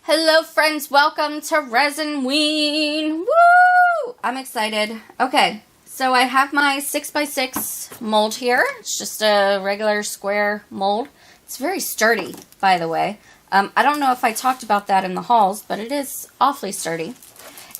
Hello friends, welcome to Resinween. Woo! I'm excited. Okay, so I have my 6x6 mold here. It's just a regular square mold. It's very sturdy, by the way. I don't know if I talked about that in the hauls, but it is awfully sturdy.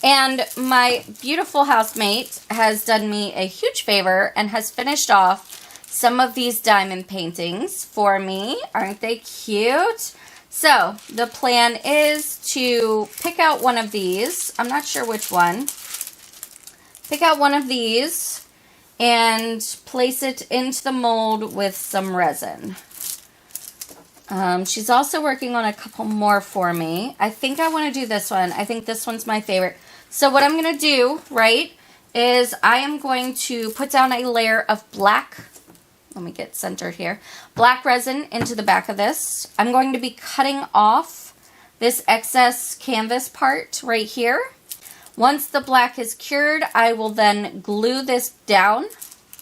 And my beautiful housemate has done me a huge favor and has finished off some of these diamond paintings for me. Aren't they cute? So, the plan is to pick out one of these. I'm not sure which one. Pick out one of these and place it into the mold with some resin. She's also working on a couple more for me. I think I want to do this one. I think this one's my favorite. So what I'm going to do, right, is I am going to put down a layer of black, let me get centered here, black resin into the back of this. I'm going to be cutting off this excess canvas part right here. Once the black is cured, I will then glue this down,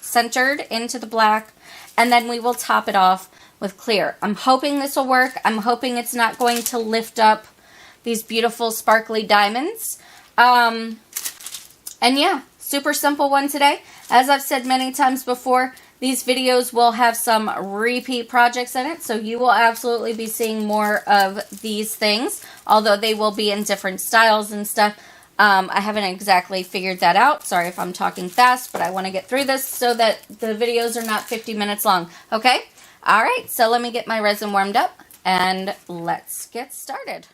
centered into the black, and then we will top it off with clear. I'm hoping this will work. I'm hoping it's not going to lift up these beautiful sparkly diamonds. And yeah, super simple one today. As I've said many times before, these videos will have some repeat projects in it, so you will absolutely be seeing more of these things, although they will be in different styles and stuff. I haven't exactly figured that out. Sorry if I'm talking fast, but I want to get through this so that the videos are not 50 minutes long. Okay? All right, so let me get my resin warmed up, and let's get started.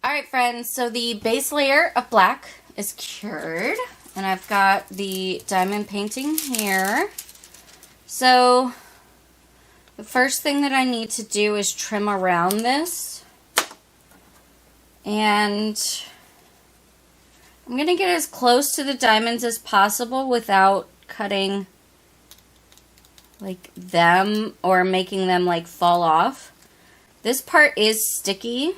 Alright friends, so the base layer of black is cured, and I've got the diamond painting here. So the first thing that I need to do is trim around this, and I'm going to get as close to the diamonds as possible without cutting like them or making them like fall off. This part is sticky.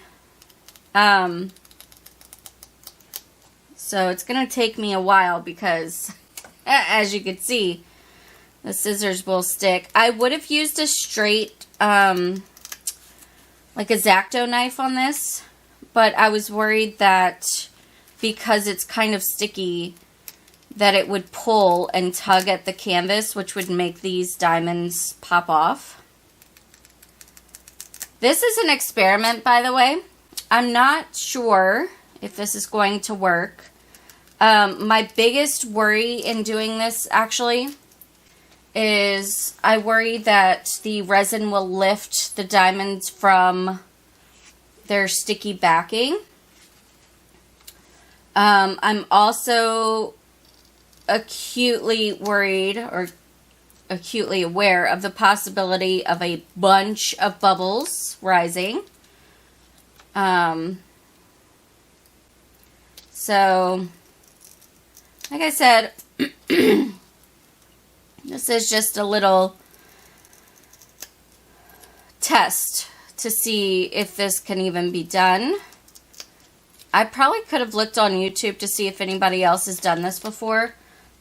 So it's going to take me a while because, as you can see, the scissors will stick. I would have used a straight, like a X-Acto knife on this, but I was worried that because it's kind of sticky, that it would pull and tug at the canvas, which would make these diamonds pop off. This is an experiment, by the way. I'm not sure if this is going to work. My biggest worry in doing this, actually, is I worry that the resin will lift the diamonds from their sticky backing. I'm also acutely worried or acutely aware of the possibility of a bunch of bubbles rising. So, like I said, this is just a little test to see if this can even be done. I probably could have looked on YouTube to see if anybody else has done this before,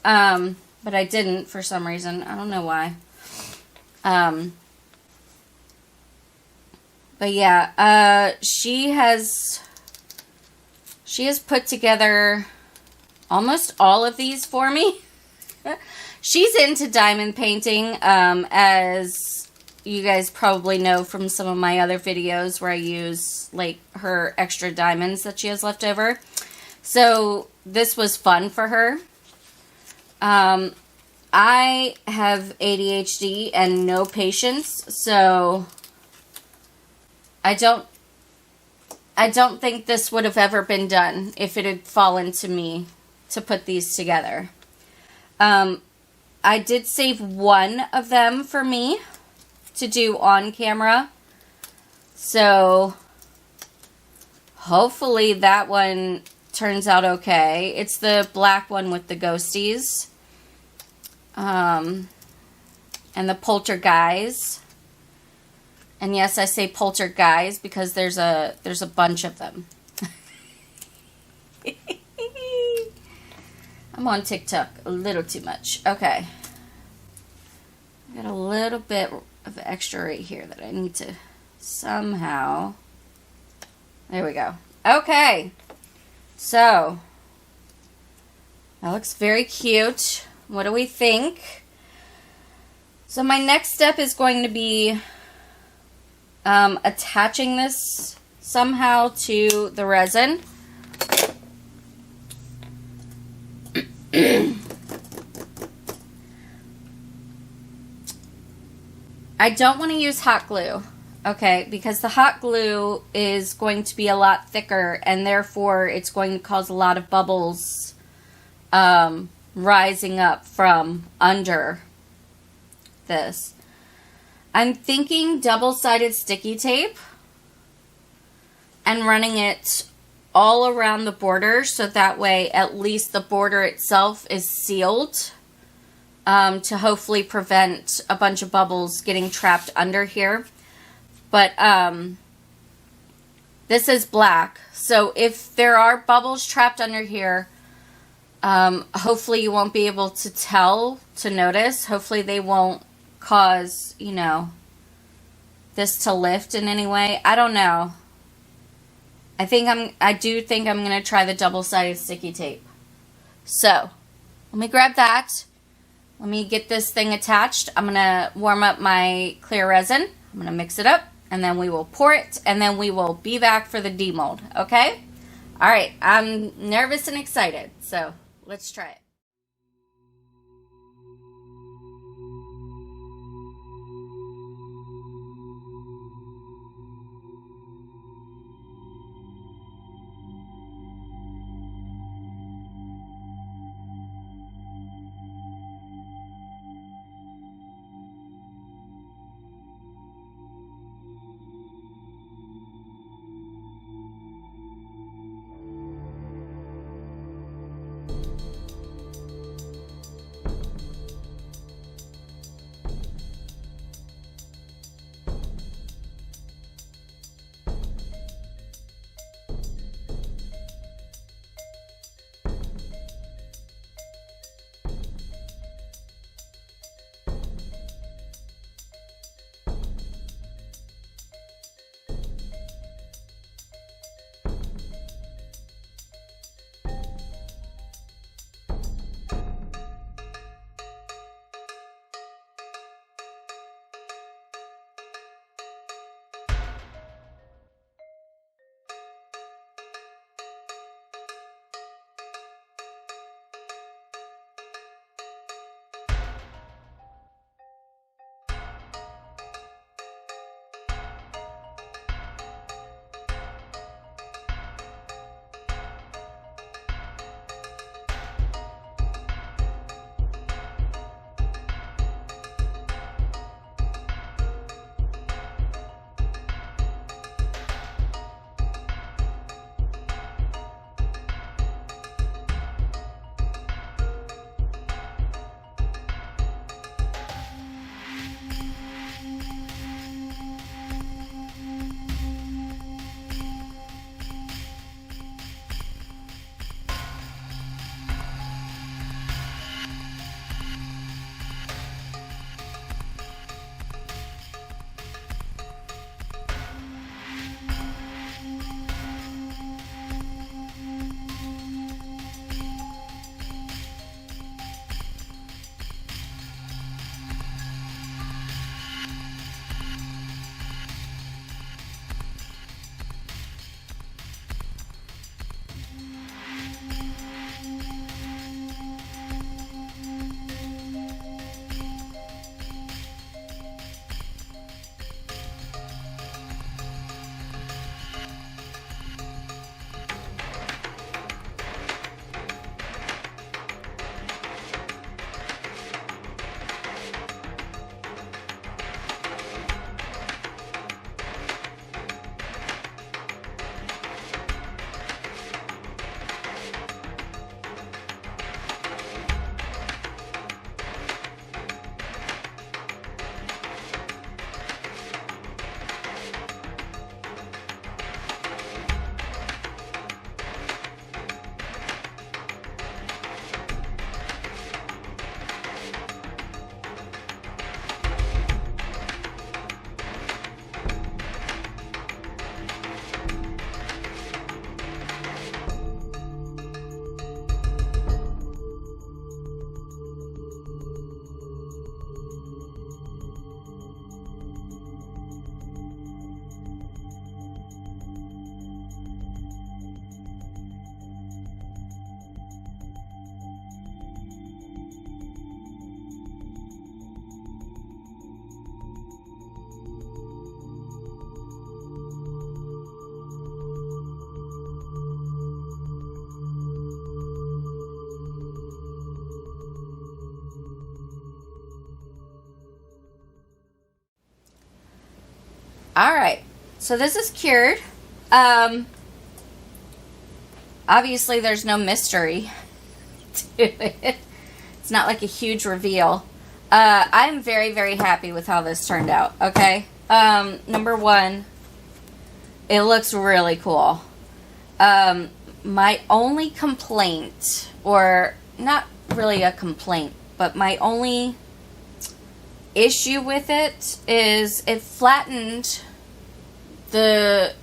but I didn't for some reason. I don't know why. But yeah, she has put together almost all of these for me. She's into diamond painting, as you guys probably know from some of my other videos where I use like her extra diamonds that she has left over. So this was fun for her. I have ADHD and no patience, so I don't think this would have ever been done if it had fallen to me to put these together. I did save one of them for me to do on camera. So hopefully that one turns out okay. It's the black one with the ghosties. And the poltergeist. And yes, I say poltergeist because there's a bunch of them. I'm on TikTok a little too much. Okay. I got a little bit of extra right here that I need to somehow... There we go. Okay. So, that looks very cute. What do we think? So my next step is going to be attaching this somehow to the resin. I don't want to use hot glue, okay, because the hot glue is going to be a lot thicker and therefore it's going to cause a lot of bubbles rising up from under this. I'm thinking double-sided sticky tape and running it all around the border so that way at least the border itself is sealed to hopefully prevent a bunch of bubbles getting trapped under here. But this is black, so if there are bubbles trapped under here, hopefully you won't be able to notice. Hopefully they won't cause, you know, this to lift in any way. I don't know. I do think I'm going to try the double-sided sticky tape. So, let me grab that. Let me get this thing attached. I'm going to warm up my clear resin. I'm going to mix it up, and then we will pour it, and then we will be back for the demold, okay? All right, I'm nervous and excited, so let's try it. Alright, so this is cured. Obviously there's no mystery to it. It's not like a huge reveal. I'm very, very happy with how this turned out, okay? Number one, it looks really cool. My only complaint, or not really a complaint, but my only issue with it is it flattened the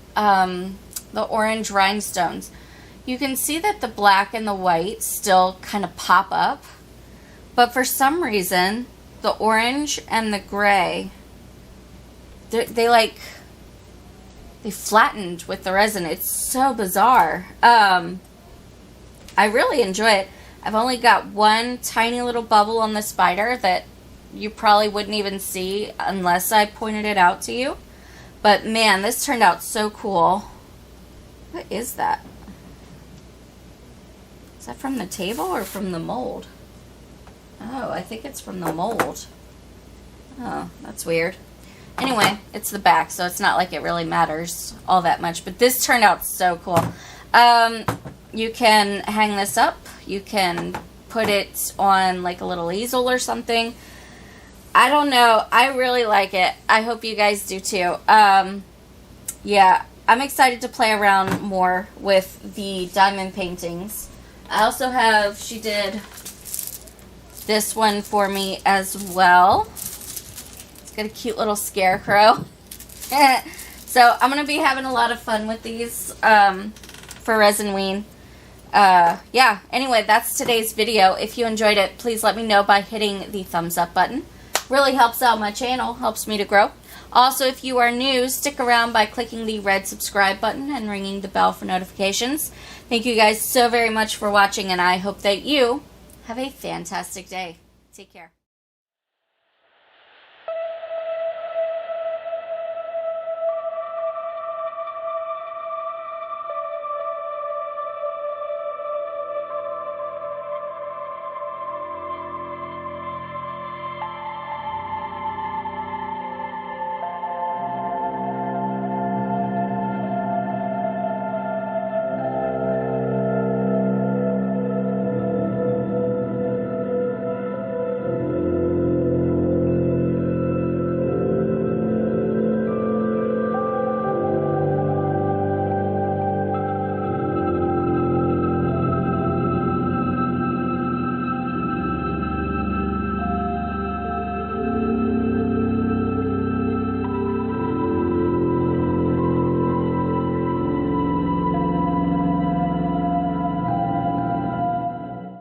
orange rhinestones. You can see that the black and the white still kind of pop up, but for some reason the orange and the gray, they flattened with the resin. It's so bizarre. I really enjoy it. I've only got one tiny little bubble on the spider that you probably wouldn't even see unless I pointed it out to you. But man, this turned out so cool. What is that? Is that from the table or from the mold? Oh, I think it's from the mold. Oh, that's weird. Anyway, it's the back, so it's not like it really matters all that much. But this turned out so cool. You can hang this up. You can put it on like a little easel or something. I don't know. I really like it. I hope you guys do too. Yeah, I'm excited to play around more with the diamond paintings. I also have, she did this one for me as well. It's got a cute little scarecrow. So I'm going to be having a lot of fun with these for Resinween. Yeah, anyway, that's today's video. If you enjoyed it, please let me know by hitting the thumbs up button. Really helps out my channel, helps me to grow. Also, if you are new, stick around by clicking the red subscribe button and ringing the bell for notifications. Thank you guys so very much for watching, and I hope that you have a fantastic day. Take care.